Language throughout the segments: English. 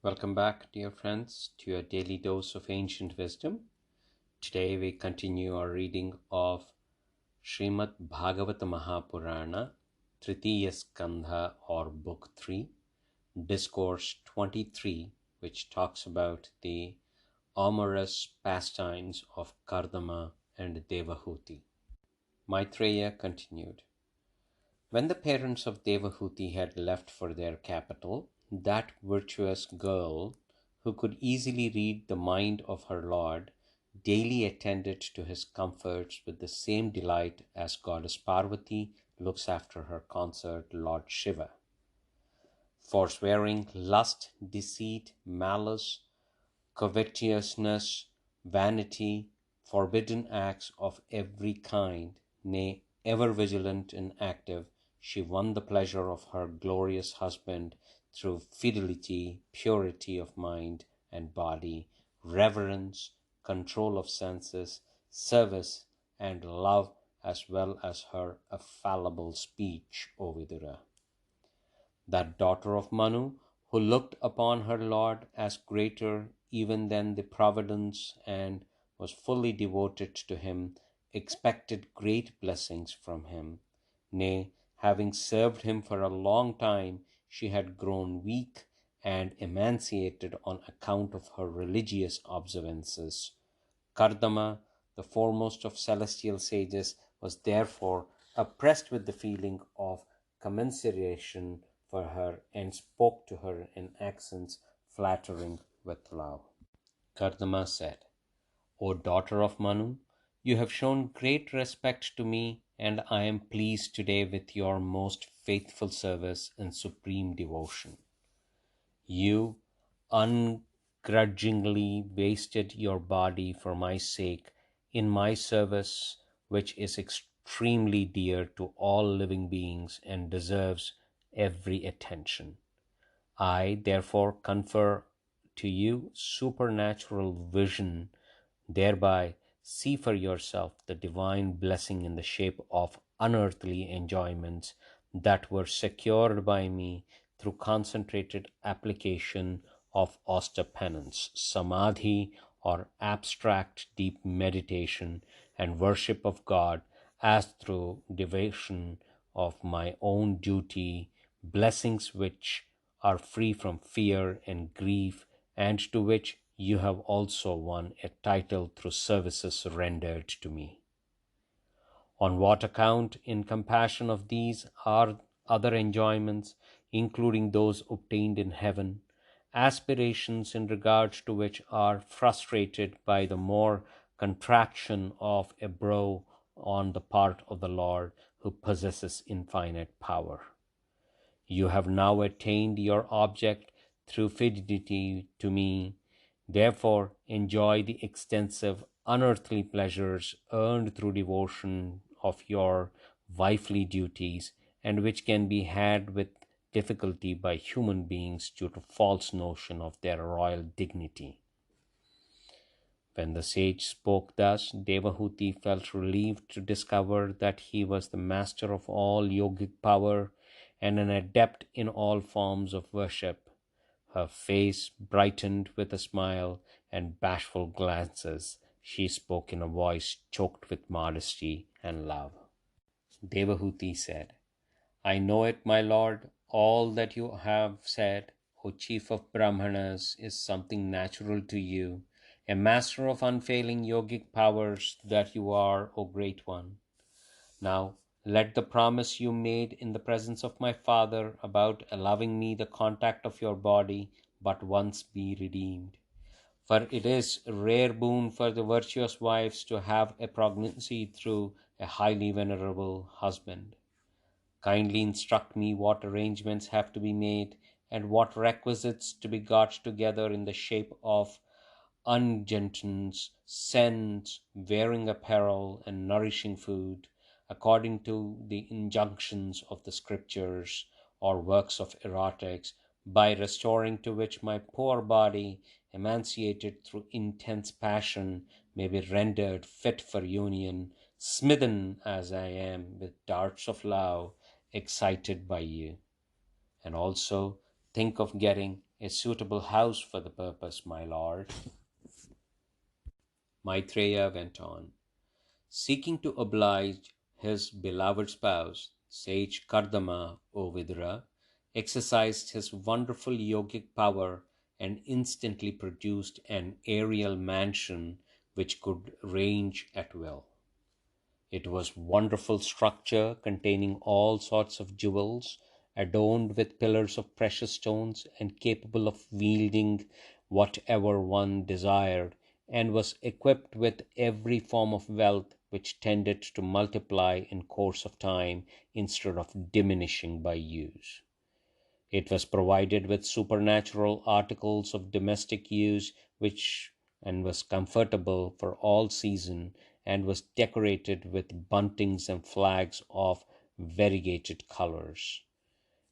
Welcome back, dear friends, to your daily dose of ancient wisdom. Today we continue our reading of Srimad Bhagavata Mahapurana, Tritiya Skandha or Book 3, Discourse 23, which talks about the amorous pastimes of Kardama and Devahuti. Maitreya continued. When the parents of Devahuti had left for their capital, that virtuous girl, who could easily read the mind of her lord, daily attended to his comforts with the same delight as goddess Parvati looks after her consort Lord Shiva. Forswearing lust, deceit, malice, covetousness, vanity, forbidden acts of every kind, nay, ever vigilant and active, she won the pleasure of her glorious husband through fidelity, purity of mind and body, reverence, control of senses, service, and love, as well as her affallible speech, O Vidura. That daughter of Manu, who looked upon her lord as greater even than the providence and was fully devoted to him, expected great blessings from him. Nay, having served him for a long time, she had grown weak and emaciated on account of her religious observances. Kardama, the foremost of celestial sages, was therefore oppressed with the feeling of commiseration for her and spoke to her in accents flattering with love. Kardama said, O daughter of Manu, you have shown great respect to me, and I am pleased today with your most faithful service and supreme devotion. You ungrudgingly wasted your body for my sake in my service, which is extremely dear to all living beings and deserves every attention. I therefore confer to you supernatural vision, thereby see for yourself the divine blessing in the shape of unearthly enjoyments that were secured by me through concentrated application of austere penance, samadhi, or abstract deep meditation and worship of God, as through devotion of my own duty, blessings which are free from fear and grief, and to which you have also won a title through services rendered to me. On what account, in compassion of these, are other enjoyments, including those obtained in heaven, aspirations in regard to which are frustrated by the more contraction of a brow on the part of the Lord, who possesses infinite power. You have now attained your object through fidelity to me. Therefore, enjoy the extensive unearthly pleasures earned through devotion of your wifely duties, and which can be had with difficulty by human beings due to false notion of their royal dignity. When the sage spoke thus, Devahuti felt relieved to discover that he was the master of all yogic power and an adept in all forms of worship. Her face brightened with a smile and bashful glances. She spoke in a voice choked with modesty and love. Devahuti said, I know it, my lord. All that you have said, O chief of Brahmanas, is something natural to you, a master of unfailing yogic powers that you are, O great one. Now, let the promise you made in the presence of my father about allowing me the contact of your body but once be redeemed. For it is a rare boon for the virtuous wives to have a pregnancy through a highly venerable husband. Kindly instruct me what arrangements have to be made and what requisites to be got together in the shape of unguents, scents, wearing apparel, and nourishing food, according to the injunctions of the scriptures or works of erotics, by restoring to which my poor body, emaciated through intense passion, may be rendered fit for union, smitten as I am with darts of love, excited by you. And also think of getting a suitable house for the purpose, my lord. Maitreya went on. Seeking to oblige his beloved spouse, sage Kardama, O Vidura, exercised his wonderful yogic power and instantly produced an aerial mansion which could range at will. It was wonderful structure containing all sorts of jewels, adorned with pillars of precious stones, and capable of wielding whatever one desired, and was equipped with every form of wealth which tended to multiply in course of time instead of diminishing by use. It was provided with supernatural articles of domestic use, which and was comfortable for all season, and was decorated with buntings and flags of variegated colors.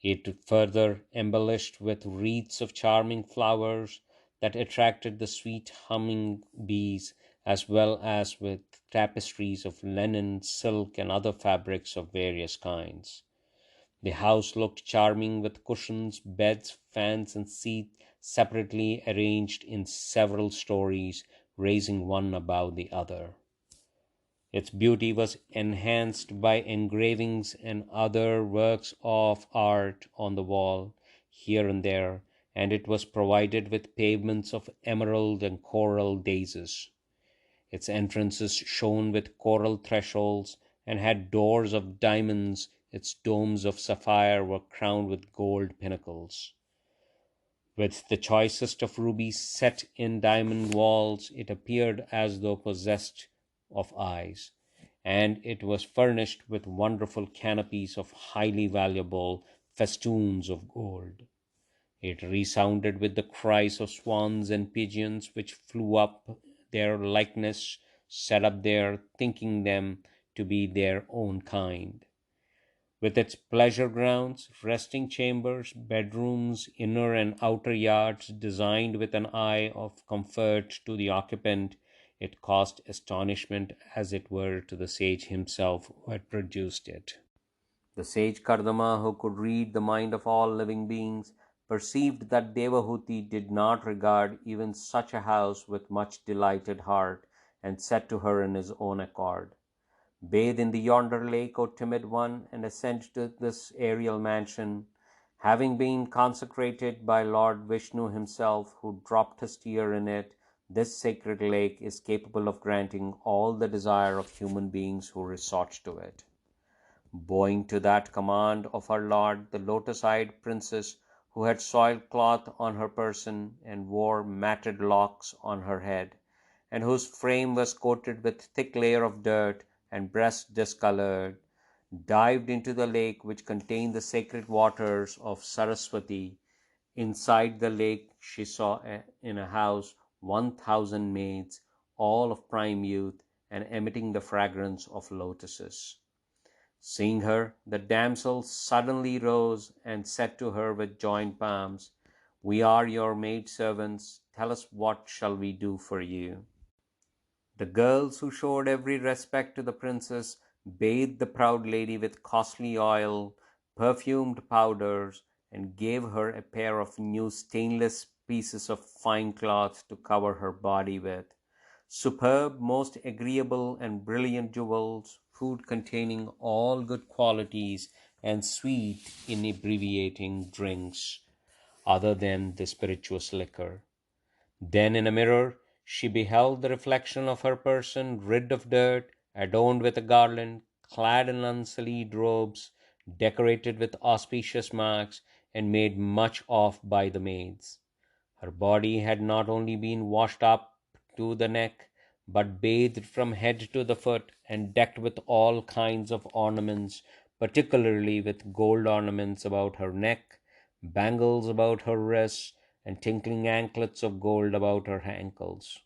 It further embellished with wreaths of charming flowers that attracted the sweet humming bees, as well as with tapestries of linen, silk, and other fabrics of various kinds. The house looked charming with cushions, beds, fans, and seats separately arranged in several stories, raising one above the other. Its beauty was enhanced by engravings and other works of art on the wall, here and there, and it was provided with pavements of emerald and coral daisies. Its entrances shone with coral thresholds and had doors of diamonds. Its domes of sapphire were crowned with gold pinnacles. With the choicest of rubies set in diamond walls, it appeared as though possessed of eyes, and it was furnished with wonderful canopies of highly valuable festoons of gold. It resounded with the cries of swans and pigeons which flew up their likeness, set up there, thinking them to be their own kind. With its pleasure grounds, resting chambers, bedrooms, inner and outer yards designed with an eye of comfort to the occupant, it caused astonishment as it were to the sage himself who had produced it. The sage Kardama, who could read the mind of all living beings, perceived that Devahuti did not regard even such a house with much delighted heart, and said to her in his own accord, "Bathe in the yonder lake, O timid one, and ascend to this aerial mansion. Having been consecrated by Lord Vishnu himself, who dropped his tear in it, this sacred lake is capable of granting all the desire of human beings who resort to it." Bowing to that command of her lord, the lotus-eyed princess, who had soiled cloth on her person and wore matted locks on her head, and whose frame was coated with thick layer of dirt and breast discolored, dived into the lake which contained the sacred waters of Saraswati. Inside the lake she saw in a house 1,000 maids, all of prime youth, and emitting the fragrance of lotuses. Seeing her, the damsel suddenly rose and said to her with joined palms, "We are your maidservants. Tell us, what shall we do for you?" The girls, who showed every respect to the princess, bathed the proud lady with costly oil, perfumed powders, and gave her a pair of new stainless pieces of fine cloth to cover her body with, superb, most agreeable and brilliant jewels, food containing all good qualities, and sweet, inebriating drinks, other than the spirituous liquor. Then in a mirror she beheld the reflection of her person, rid of dirt, adorned with a garland, clad in unsullied robes, decorated with auspicious marks, and made much of by the maids. Her body had not only been washed up to the neck, but bathed from head to the foot, and decked with all kinds of ornaments, particularly with gold ornaments about her neck, bangles about her wrists, and tinkling anklets of gold about her ankles.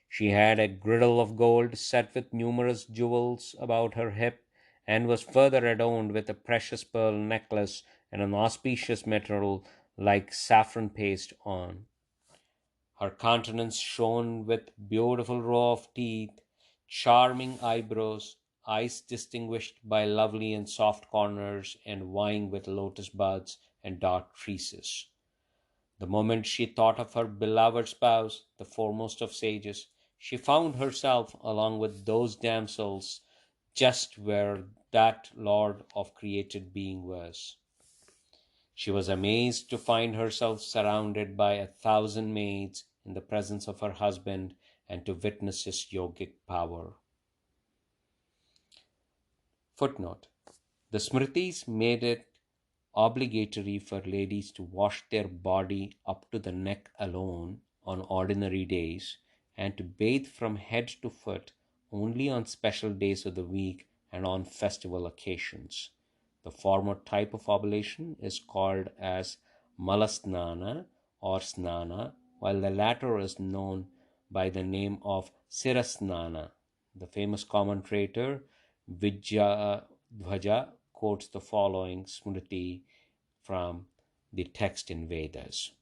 She had a girdle of gold set with numerous jewels about her hip, and was further adorned with a precious pearl necklace and an auspicious metal like saffron paste on. Her countenance shone with beautiful row of teeth, charming eyebrows, eyes distinguished by lovely and soft corners, and vying with lotus buds and dark tresses. The moment she thought of her beloved spouse, the foremost of sages, she found herself along with those damsels just where that Lord of created being was. She was amazed to find herself surrounded by 1,000 maids in the presence of her husband and to witness his yogic power. Footnote: the Smritis made it obligatory for ladies to wash their body up to the neck alone on ordinary days and to bathe from head to foot only on special days of the week and on festival occasions. The former type of oblation is called as malasnana or snana, while the latter is known by the name of sirasnana. The famous commentator Vijayadhwaja quotes the following Smriti from the text in Vedas.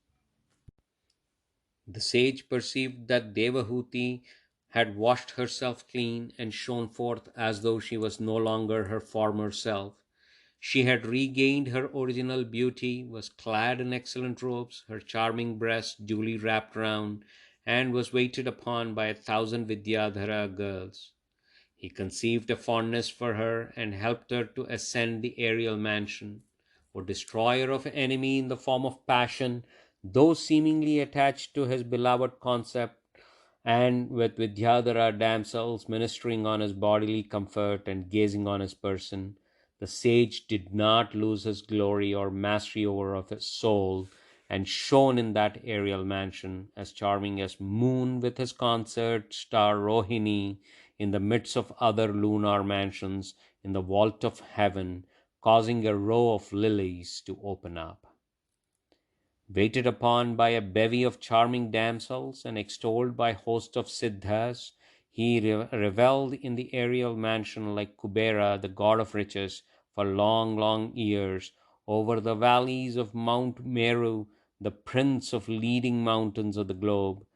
The sage perceived that Devahuti had washed herself clean and shone forth as though she was no longer her former self. She had regained her original beauty, was clad in excellent robes, her charming breast duly wrapped round, and was waited upon by 1,000 Vidyadhara girls. He conceived a fondness for her and helped her to ascend the aerial mansion. O destroyer of enemy in the form of passion, though seemingly attached to his beloved concept, and with Vidyadhara damsels ministering on his bodily comfort and gazing on his person, the sage did not lose his glory or mastery over of his soul, and shone in that aerial mansion, as charming as moon with his consort star Rohini, in the midst of other lunar mansions in the vault of heaven, causing a row of lilies to open up. Waited upon by a bevy of charming damsels and extolled by host of siddhas, he revelled in the aerial mansion like Kubera, the god of riches, for long, long years, over the valleys of Mount Meru, the prince of leading mountains of the globe,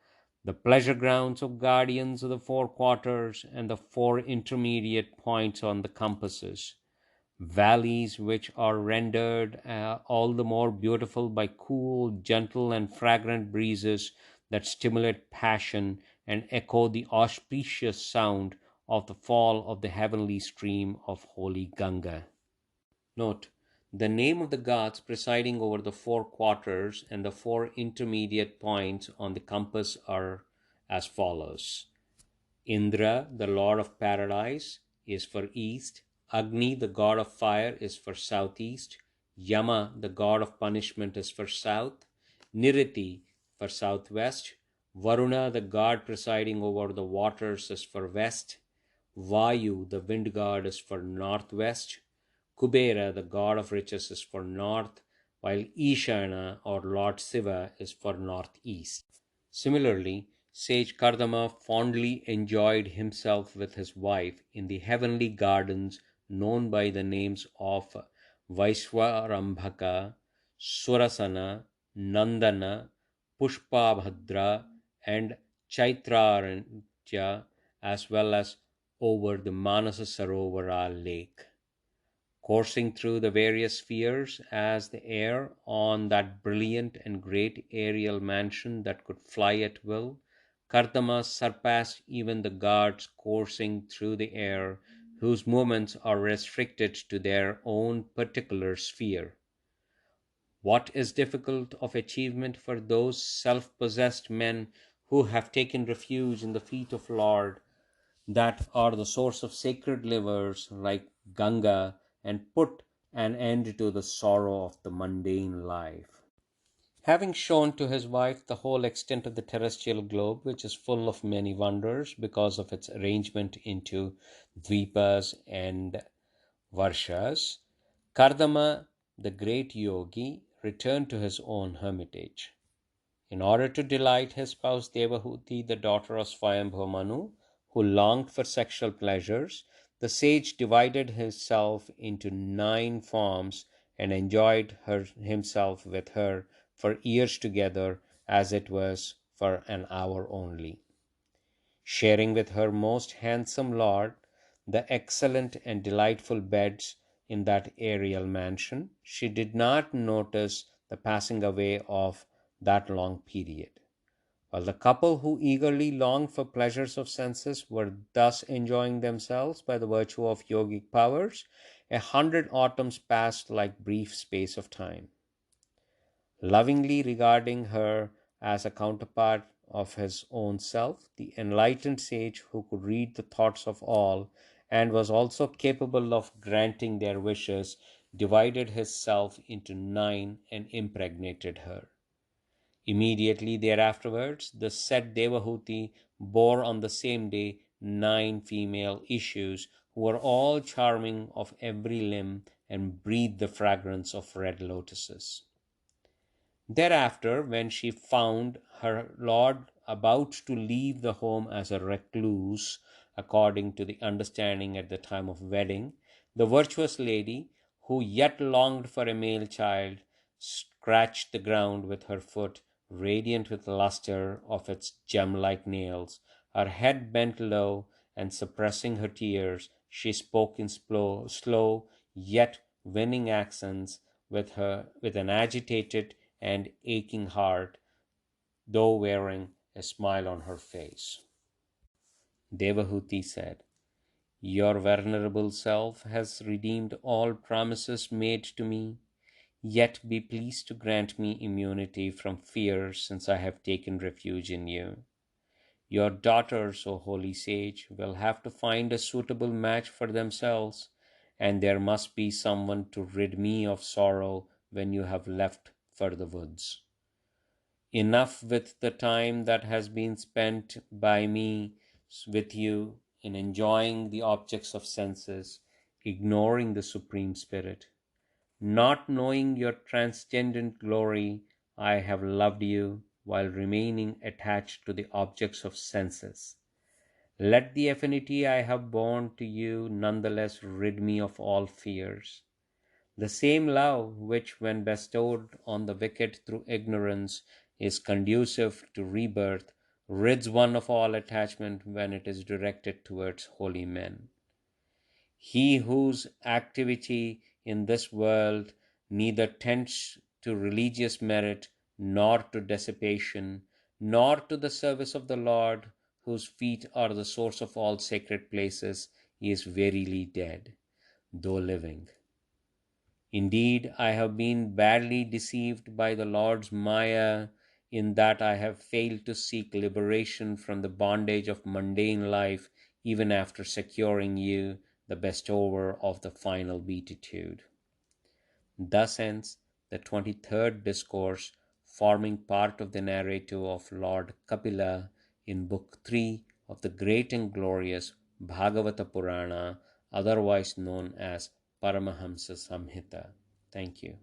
the pleasure grounds of guardians of the four quarters and the four intermediate points on the compasses, valleys which are rendered all the more beautiful by cool, gentle, and fragrant breezes that stimulate passion and echo the auspicious sound of the fall of the heavenly stream of holy Ganga. Note: the name of the gods presiding over the four quarters and the four intermediate points on the compass are as follows: Indra, the lord of paradise, is for east. Agni, the god of fire, is for southeast. Yama, the god of punishment, is for south. Niriti for southwest. Varuna, the god presiding over the waters, is for west. Vayu, the wind god, is for northwest. Kubera, the god of riches, is for north, while Ishana, or Lord Shiva, is for northeast. Similarly, sage Kardama fondly enjoyed himself with his wife in the heavenly gardens known by the names of Vaishwarambhaka, Surasana, Nandana, Pushpabhadra, and Chaitrarantya, as well as over the Manasa Sarovara lake. Coursing through the various spheres as the air on that brilliant and great aerial mansion that could fly at will, Kardama surpassed even the gods coursing through the air, whose movements are restricted to their own particular sphere. What is difficult of achievement for those self-possessed men who have taken refuge in the feet of Lord, that are the source of sacred rivers like Ganga, and put an end to the sorrow of the mundane life. Having shown to his wife the whole extent of the terrestrial globe, which is full of many wonders because of its arrangement into dvipas and varshas, Kardama, the great yogi, returned to his own hermitage. In order to delight his spouse Devahuti, the daughter of Swayambhu Manu, who longed for sexual pleasures, the sage divided himself into 9 forms and enjoyed himself with her for years together, as it was for an hour only. Sharing with her most handsome lord the excellent and delightful beds in that aerial mansion, she did not notice the passing away of that long period. While the couple who eagerly longed for pleasures of senses were thus enjoying themselves by the virtue of yogic powers, 100 autumns passed like brief space of time. Lovingly regarding her as a counterpart of his own self, the enlightened sage who could read the thoughts of all and was also capable of granting their wishes divided his self into 9 and impregnated her. Immediately thereafterwards, the said Devahuti bore on the same day 9 female issues, who were all charming of every limb and breathed the fragrance of red lotuses. Thereafter, when she found her lord about to leave the home as a recluse, according to the understanding at the time of wedding, the virtuous lady, who yet longed for a male child, scratched the ground with her foot, radiant with lustre of its gem-like nails. Her head bent low, and suppressing her tears, she spoke in slow yet winning accents with an agitated and aching heart, though wearing a smile on her face. Devahuti said, "Your venerable self has redeemed all promises made to me. Yet be pleased to grant me immunity from fear, since I have taken refuge in you. Your daughters, O holy sage, will have to find a suitable match for themselves, and there must be someone to rid me of sorrow when you have left for the woods. Enough with the time that has been spent by me with you in enjoying the objects of senses, ignoring the Supreme Spirit. Not knowing your transcendent glory, I have loved you while remaining attached to the objects of senses. Let the affinity I have borne to you nonetheless rid me of all fears. The same love which, when bestowed on the wicked through ignorance, is conducive to rebirth, rids one of all attachment when it is directed towards holy men. He whose activity in this world neither tends to religious merit, nor to dissipation, nor to the service of the Lord, whose feet are the source of all sacred places, is verily dead, though living. Indeed, I have been badly deceived by the Lord's Maya, in that I have failed to seek liberation from the bondage of mundane life even after securing you, the bestower of the final beatitude. Thus ends the 23rd discourse, forming part of the narrative of Lord Kapila in Book 3 of the great and glorious Bhagavata Purana, otherwise known as Paramahamsa Samhita. Thank you.